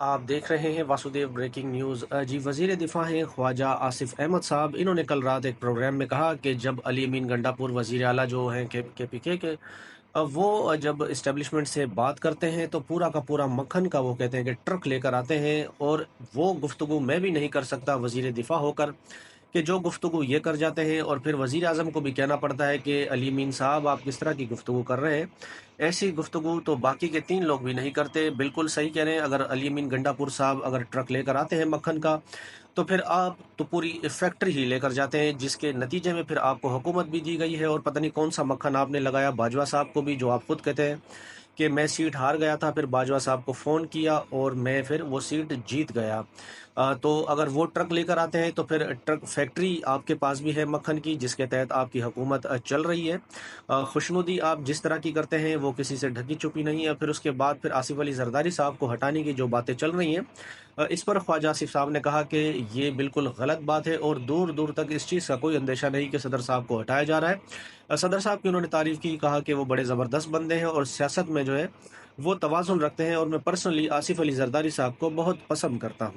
आप देख रहे हैं वासुदेव ब्रेकिंग न्यूज़। जी, वज़ीर दिफ़ा हैं ख्वाजा आसिफ अहमद साहब। इन्होंने कल रात एक प्रोग्राम में कहा कि जब अली अमीन गंडापुर वज़ीर आला जो हैं केपीके के, वो जब इस्टेब्लिशमेंट से बात करते हैं तो पूरा का पूरा मक्खन का वो कहते हैं कि ट्रक लेकर आते हैं, और वो गुफ्तगू मैं भी नहीं कर सकता वज़ीर दिफ़ा होकर कि जो गुफ्तगू ये कर जाते हैं, और फिर वज़ीर आज़म को भी कहना पड़ता है कि अली अमीन साहब आप किस तरह की गुफ्तगू कर रहे हैं। ऐसी गुफ्तगू तो बाकी के 3 लोग भी नहीं करते। बिल्कुल सही कह रहे हैं, अगर अली अमीन गंडापुर साहब अगर ट्रक लेकर आते हैं मक्खन का, तो फिर आप तो पूरी फैक्ट्री ही लेकर जाते हैं, जिसके नतीजे में फिर आपको हुकूमत भी दी गई है, और पता नहीं कौन-सा मक्खन आपने लगाया बाजवा साहब को भी, जो आप खुद कहते हैं कि मैं सीट हार गया था, फिर बाजवा साहब को फ़ोन किया और मैं फिर वो सीट जीत गया। तो अगर वो ट्रक लेकर आते हैं तो फिर ट्रक फैक्ट्री आपके पास भी है मक्खन की, जिसके तहत आपकी हुकूमत चल रही है। खुशनुदी आप जिस तरह की करते हैं वो किसी से ढकी छुपी नहीं है। फिर उसके बाद फिर आसिफ अली जरदारी साहब को हटाने की जो बातें चल रही हैं, इस पर ख्वाजा आसिफ साहब ने कहा कि ये बिल्कुल गलत बात है, और दूर दूर तक इस चीज़ का कोई अंदेशा नहीं कि सदर साहब को हटाया जा रहा है। सदर साहब की उन्होंने तारीफ की, कहा कि वो बड़े ज़बरदस्त बंदे हैं और सियासत में जो है वो तवाज़ुन रखते हैं, और मैं पर्सनली आसिफ अली जरदारी साहब को बहुत पसंद करता हूँ।